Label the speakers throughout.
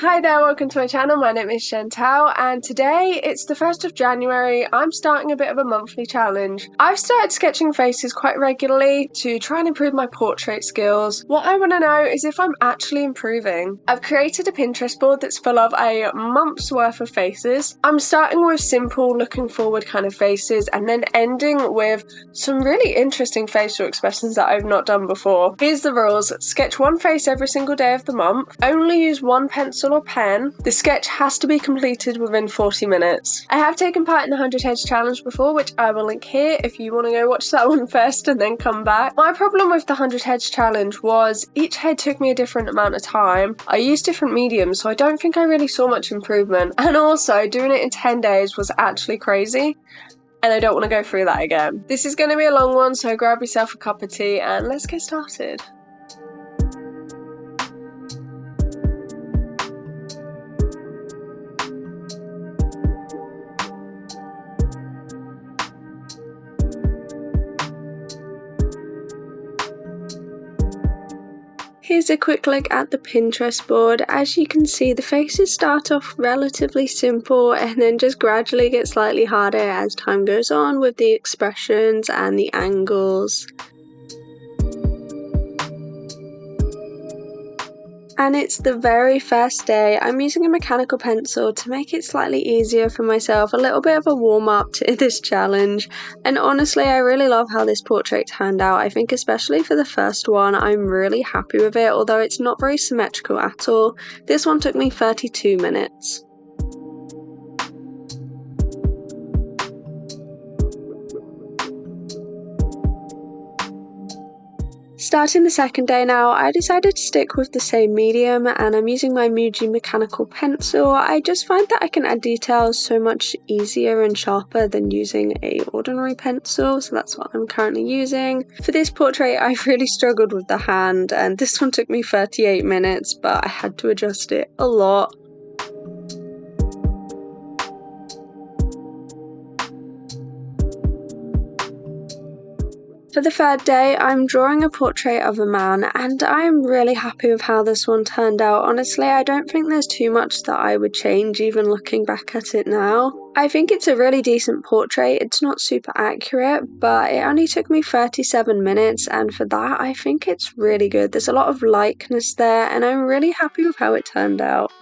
Speaker 1: Hi there, welcome to my channel. My name is Chantelle and today it's the 1st of January. I'm starting a bit of a monthly challenge. I've started sketching faces quite regularly to try and improve my portrait skills. What I want to know is if I'm actually improving. I've created a Pinterest board that's full of a month's worth of faces. I'm starting with simple looking forward kind of faces and then ending with some really interesting facial expressions that I've not done before. Here's the rules. Sketch one face every single day of the month. Only use one pencil or pen. The sketch has to be completed within 40 minutes. I have taken part in the 100 heads challenge before, which I will link here if you want to go watch that one first and then come back. My problem with the 100 heads challenge was each head took me a different amount of time. I used different mediums, so I don't think I really saw much improvement. And also, doing it in 10 days was actually crazy. And I don't want to go through that again. This is going to be a long one, so grab yourself a cup of tea and let's get started. Here's a quick look at the Pinterest board. As you can see, the faces start off relatively simple and then just gradually get slightly harder as time goes on with the expressions and the angles. And it's the very first day. I'm using a mechanical pencil to make it slightly easier for myself, a little bit of a warm-up to this challenge. And honestly, I really love how this portrait turned out. I think especially for the first one, I'm really happy with it, although it's not very symmetrical at all. This one took me 32 minutes. Starting the second day now, I decided to stick with the same medium and I'm using my Muji mechanical pencil. I just find that I can add details so much easier and sharper than using an ordinary pencil, so that's what I'm currently using. For this portrait, I really struggled with the hand and this one took me 38 minutes, but I had to adjust it a lot. For the third day, I'm drawing a portrait of a man and I'm really happy with how this one turned out. Honestly, I don't think there's too much that I would change even looking back at it now. I think it's a really decent portrait. It's not super accurate, but it only took me 37 minutes and for that, I think it's really good. There's a lot of likeness there and I'm really happy with how it turned out.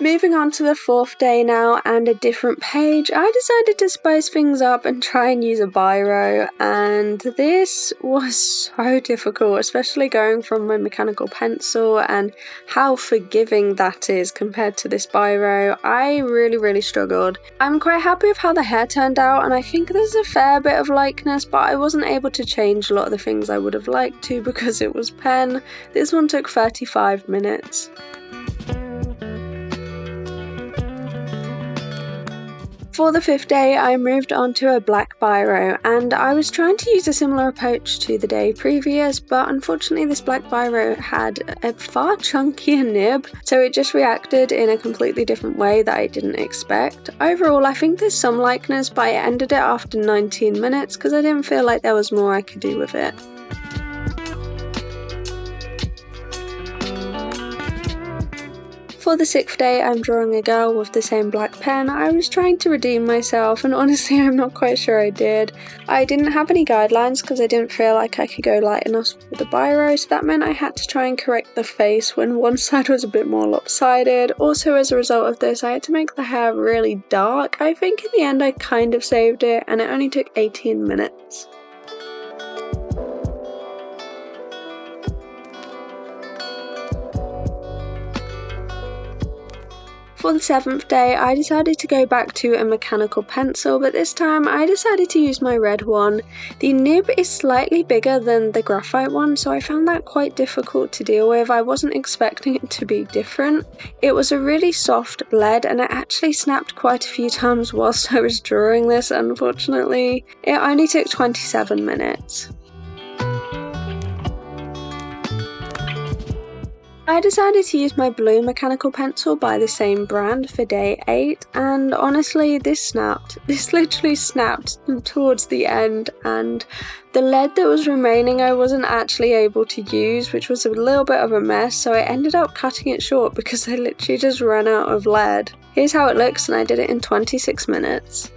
Speaker 1: Moving on to the fourth day now and a different page, I decided to spice things up and try and use a biro, and this was so difficult, especially going from my mechanical pencil and how forgiving that is compared to this biro. I really struggled. I'm quite happy with how the hair turned out and I think there's a fair bit of likeness, but I wasn't able to change a lot of the things I would have liked to because it was pen. This one took 35 minutes. For the fifth day, I moved on to a black biro and I was trying to use a similar approach to the day previous, but unfortunately this black biro had a far chunkier nib, so it just reacted in a completely different way that I didn't expect. Overall, I think there's some likeness, but I ended it after 19 minutes because I didn't feel like there was more I could do with it. For the sixth day, I'm drawing a girl with the same black pen. I was trying to redeem myself and honestly I'm not quite sure I did. I didn't have any guidelines because I didn't feel like I could go light enough with the biro, so that meant I had to try and correct the face when one side was a bit more lopsided. Also, as a result of this, I had to make the hair really dark. I think in the end I kind of saved it and it only took 18 minutes. For the seventh day, I decided to go back to a mechanical pencil, but this time I decided to use my red one. The nib is slightly bigger than the graphite one, so I found that quite difficult to deal with. I wasn't expecting it to be different. It was a really soft lead and it actually snapped quite a few times whilst I was drawing this, unfortunately. It only took 27 minutes. I decided to use my blue mechanical pencil by the same brand for day 8, and honestly this snapped. This literally snapped towards the end, and the lead that was remaining I wasn't actually able to use, which was a little bit of a mess, so I ended up cutting it short because I literally just ran out of lead. Here's how it looks, and I did it in 26 minutes.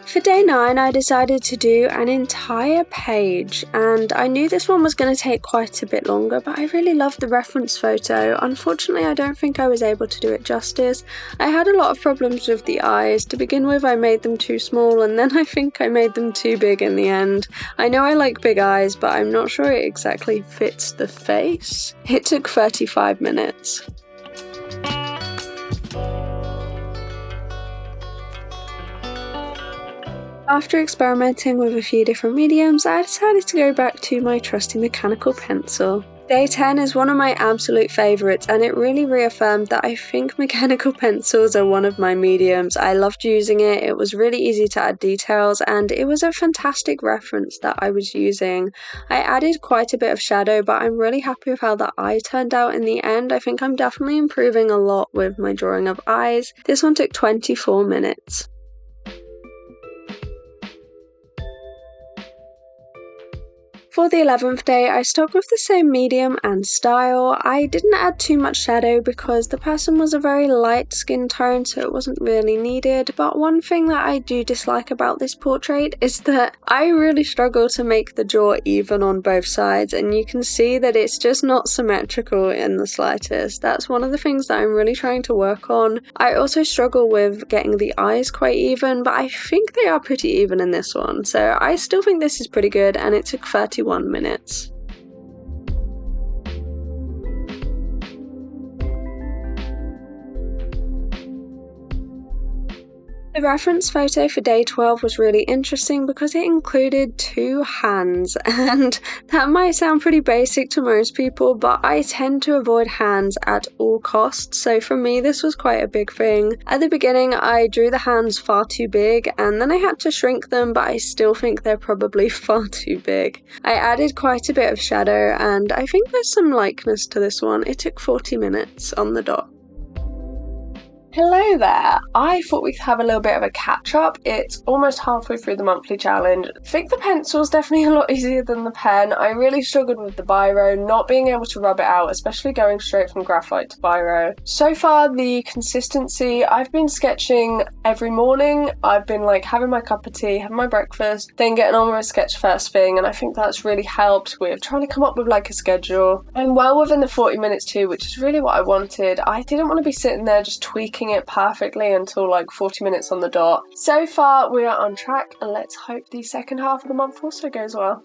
Speaker 1: For day 9, I decided to do an entire page, and I knew this one was going to take quite a bit longer, but I really loved the reference photo. Unfortunately, I don't think I was able to do it justice. I had a lot of problems with the eyes. To begin with, I made them too small, and then I think I made them too big in the end. I know I like big eyes, but I'm not sure it exactly fits the face. It took 35 minutes. After experimenting with a few different mediums, I decided to go back to my trusty mechanical pencil. Day 10 is one of my absolute favourites, and it really reaffirmed that I think mechanical pencils are one of my mediums. I loved using it, it was really easy to add details, and it was a fantastic reference that I was using. I added quite a bit of shadow, but I'm really happy with how the eye turned out in the end. I think I'm definitely improving a lot with my drawing of eyes. This one took 24 minutes. For the 11th day, I stuck with the same medium and style. I didn't add too much shadow because the person was a very light skin tone, so it wasn't really needed. But one thing that I do dislike about this portrait is that I really struggle to make the jaw even on both sides, and you can see that it's just not symmetrical in the slightest. That's one of the things that I'm really trying to work on. I also struggle with getting the eyes quite even, but I think they are pretty even in this one, so I still think this is pretty good, and it took 31 minutes. The reference photo for day 12 was really interesting because it included 2 hands, and that might sound pretty basic to most people, but I tend to avoid hands at all costs, so for me this was quite a big thing. At the beginning I drew the hands far too big, and then I had to shrink them, but I still think they're probably far too big. I added quite a bit of shadow, and I think there's some likeness to this one. It took 40 minutes on the dot. Hello there! I thought we could have a little bit of a catch up. It's almost halfway through the monthly challenge. I think the pencil's definitely a lot easier than the pen. I really struggled with the biro, not being able to rub it out, especially going straight from graphite to biro. So far, the consistency, I've been sketching every morning. I've been having my cup of tea, having my breakfast, then getting on with a sketch first thing, and I think that's really helped with trying to come up with a schedule. And well within the 40 minutes too, which is really what I wanted. I didn't want to be sitting there just tweaking it perfectly until 40 minutes on the dot. So far we are on track, and let's hope the second half of the month also goes well.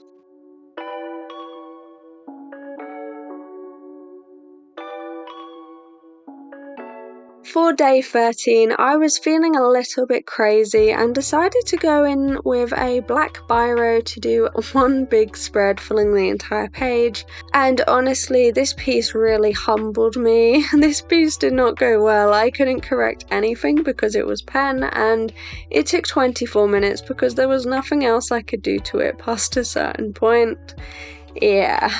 Speaker 1: For day 13, I was feeling a little bit crazy and decided to go in with a black biro to do one big spread filling the entire page. And honestly, this piece really humbled me. This piece did not go well. I couldn't correct anything because it was pen, and it took 24 minutes because there was nothing else I could do to it past a certain point. Yeah.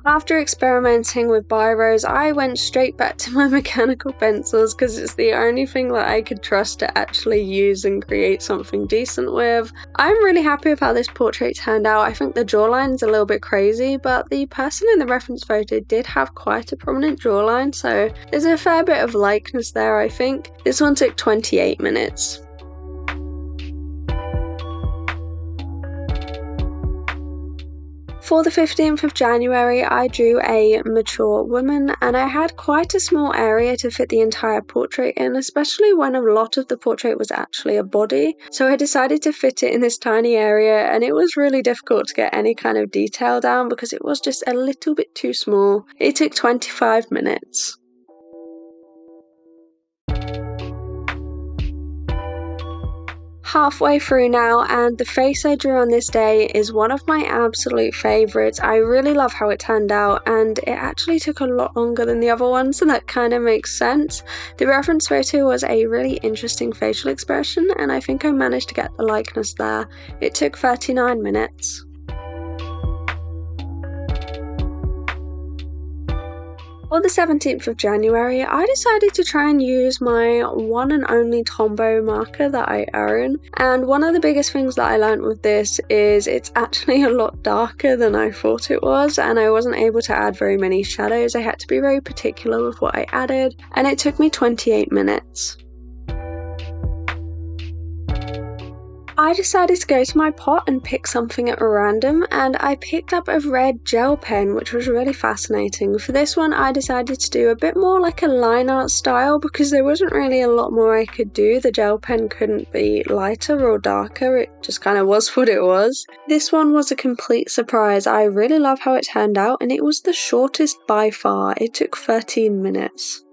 Speaker 1: After experimenting with biros, I went straight back to my mechanical pencils because it's the only thing that I could trust to actually use and create something decent with. I'm really happy with how this portrait turned out. I think the jawline's a little bit crazy, but the person in the reference photo did have quite a prominent jawline, so there's a fair bit of likeness there, I think. This one took 28 minutes. For the 15th of January, I drew a mature woman, and I had quite a small area to fit the entire portrait in, especially when a lot of the portrait was actually a body. So I decided to fit it in this tiny area, and it was really difficult to get any kind of detail down because it was just a little bit too small. It took 25 minutes.
Speaker 2: halfway through now, and the face I drew on this day is one of my absolute favourites. I really love how it turned out, and it actually took a lot longer than the other ones, so that kind of makes sense. The reference photo was a really interesting facial expression, and I think I managed to get the likeness there. It took 39 minutes. On the 17th of January, I decided to try and use my one and only Tombow marker that I own, and one of the biggest things that I learned with this is it's actually a lot darker than I thought it was, and I wasn't able to add very many shadows. I had to be very particular with what I added, and it took me 28 minutes. I decided to go to my pot and pick something at random, and I picked up a red gel pen, which was really fascinating. For this one, I decided to do a bit more like a line art style because there wasn't really a lot more I could do. The gel pen couldn't be lighter or darker, it just kind of was what it was. This one was a complete surprise. I really love how it turned out, and it was the shortest by far. It took 13 minutes.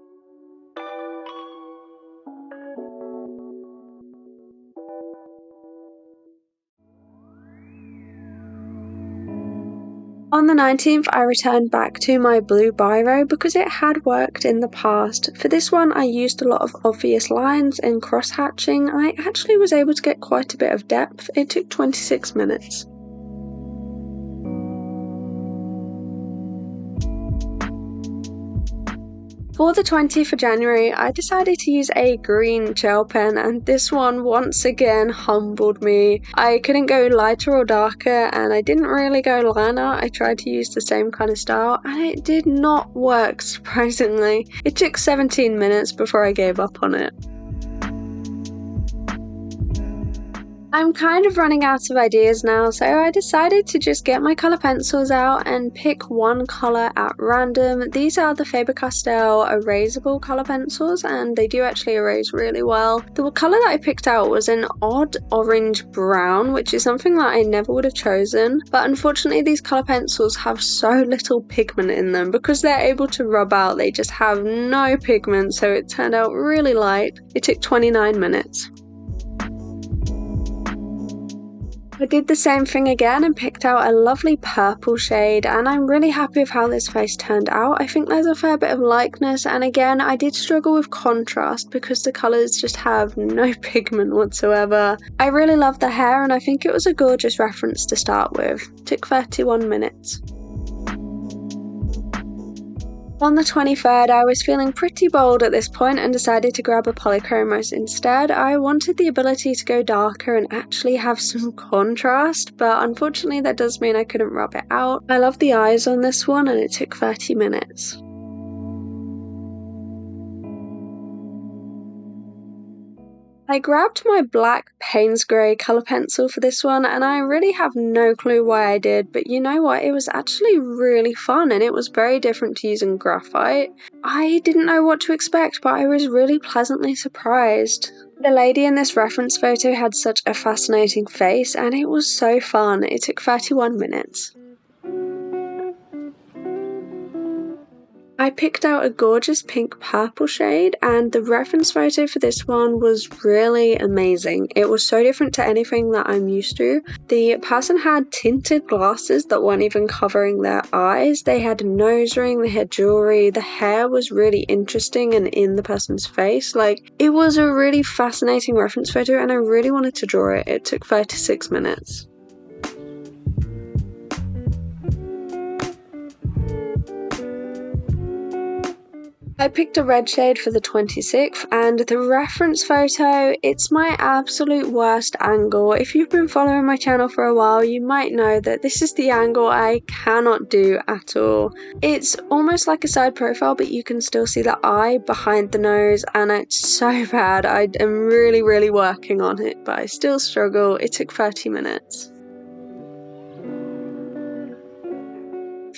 Speaker 2: On the 19th, I returned back to my blue biro because it had worked in the past. For this one, I used a lot of obvious lines and cross-hatching. I actually was able to get quite a bit of depth. It took 26 minutes. For the 20th of January, I decided to use a green gel pen, and this one once again humbled me. I couldn't go lighter or darker, and I didn't really go line art. I tried to use the same kind of style, and it did not work, surprisingly. It took 17 minutes before I gave up on it. I'm kind of running out of ideas now, so I decided to just get my colour pencils out and pick one colour at random. These are the Faber-Castell erasable colour pencils, and they do actually erase really well. The colour that I picked out was an odd orange brown, which is something that I never would have chosen, but unfortunately these colour pencils have so little pigment in them. Because they're able to rub out, they just have no pigment, so it turned out really light. It took 29 minutes. I did the same thing again and picked out a lovely purple shade, and I'm really happy with how this face turned out. I think there's a fair bit of likeness, and again I did struggle with contrast because the colours just have no pigment whatsoever. I really love the hair, and I think it was a gorgeous reference to start with. It took 31 minutes. On the 23rd, I was feeling pretty bold at this point and decided to grab a polychromos instead. I wanted the ability to go darker and actually have some contrast, but unfortunately that does mean I couldn't rub it out. I love the eyes on this one, and it took 30 minutes. I grabbed my black Payne's Grey colour pencil for this one, and I really have no clue why I did, but you know what, it was actually really fun and it was very different to using graphite. I didn't know what to expect, but I was really pleasantly surprised. The lady in this reference photo had such a fascinating face, and it was so fun. It took 31 minutes. I picked out a gorgeous pink purple shade, and the reference photo for this one was really amazing. It was so different to anything that I'm used to. The person had tinted glasses that weren't even covering their eyes. They had a nose ring, they had jewelry, the hair was really interesting and in the person's face. Like, it was a really fascinating reference photo, and I really wanted to draw it. It took 36 minutes. I picked a red shade for the 26th, and the reference photo, it's my absolute worst angle. If you've been following my channel for a while, you might know that this is the angle I cannot do at all. It's almost like a side profile, but you can still see the eye behind the nose, and it's so bad. I am really working on it, but I still struggle. It took 30 minutes.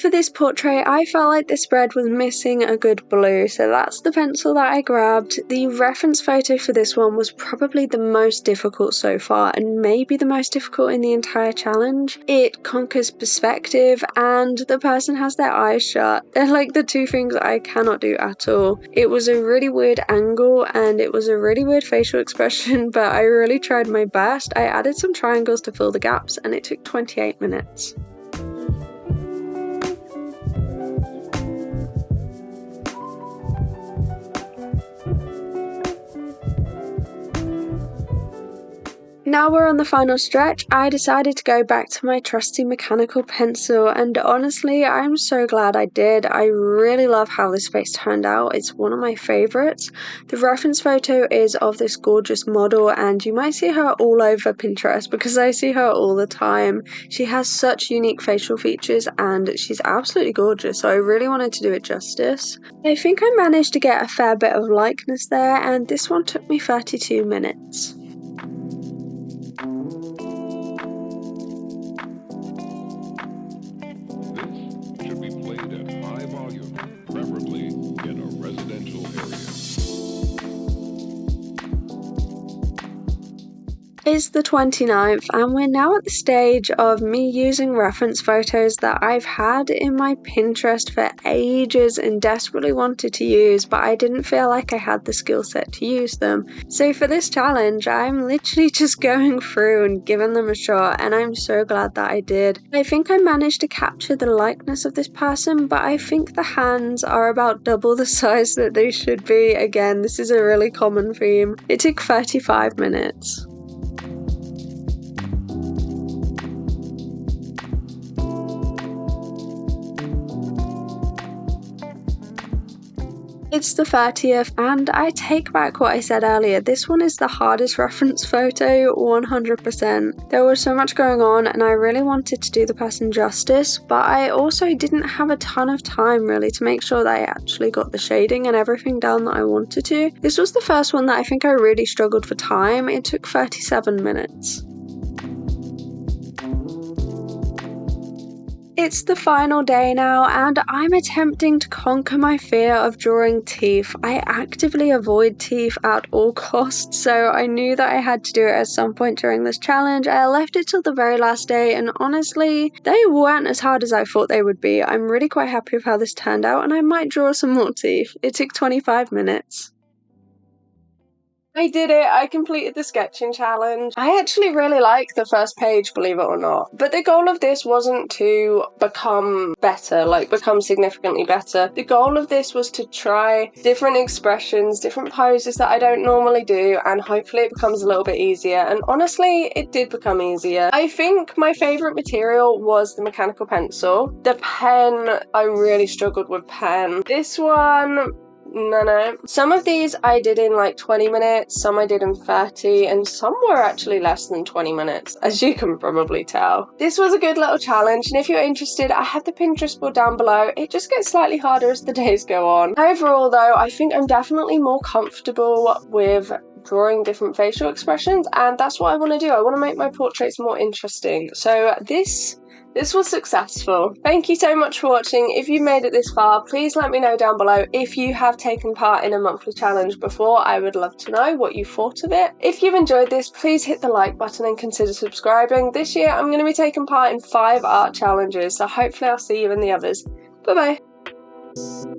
Speaker 2: For this portrait, I felt like the spread was missing a good blue, so that's the pencil that I grabbed. The reference photo for this one was probably the most difficult so far, and maybe the most difficult in the entire challenge. It conquers perspective, and the person has their eyes shut. They're like the two things I cannot do at all. It was a really weird angle, and it was a really weird facial expression, but I really tried my best. I added some triangles to fill the gaps, and it took 28 minutes. Now we're on the final stretch, I decided to go back to my trusty mechanical pencil, and honestly, I'm so glad I did. I really love how this face turned out. It's one of my favourites. The reference photo is of this gorgeous model, and you might see her all over Pinterest because I see her all the time. She has such unique facial features and she's absolutely gorgeous, so I really wanted to do it justice. I think I managed to get a fair bit of likeness there, and this one took me 32 minutes. It's the 29th, and we're now at the stage of me using reference photos that I've had in my Pinterest for ages and desperately wanted to use, but I didn't feel like I had the skill set to use them. So for this challenge, I'm literally just going through and giving them a shot, and I'm so glad that I did. I think I managed to capture the likeness of this person, but I think the hands are about double the size that they should be. Again, this is a really common theme. It took 35 minutes. It's the 30th, and I take back what I said earlier. This one is the hardest reference photo, 100%. There was so much going on, and I really wanted to do the person justice, but I also didn't have a ton of time really to make sure that I actually got the shading and everything down that I wanted to. This was the first one that I think I really struggled for time. It took 37 minutes. It's the final day now, and I'm attempting to conquer my fear of drawing teeth. I actively avoid teeth at all costs, so I knew that I had to do it at some point during this challenge. I left it till the very last day, and honestly, they weren't as hard as I thought they would be. I'm really quite happy with how this turned out, and I might draw some more teeth. It took 25 minutes.
Speaker 1: I did it, I completed the sketching challenge. I actually really like the first page, believe it or not. But the goal of this wasn't to become better, like become significantly better. The goal of this was to try different expressions, different poses that I don't normally do, and hopefully it becomes a little bit easier. And honestly, it did become easier. I think my favourite material was the mechanical pencil. The pen, I really struggled with pen. This one, no. Some of these I did in like 20 minutes, some I did in 30, and some were actually less than 20 minutes, as you can probably tell. This was a good little challenge, and if you're interested, I have the Pinterest board down below. It just gets slightly harder as the days go on. Overall though, I think I'm definitely more comfortable with drawing different facial expressions, and that's what I want to do. I want to make my portraits more interesting. So this was successful. Thank you so much for watching. If you made it this far, please let me know down below if you have taken part in a monthly challenge before. I would love to know what you thought of it. If you've enjoyed this, please hit the like button and consider subscribing. This year I'm going to be taking part in 5 art challenges, so hopefully I'll see you in the others. Bye bye.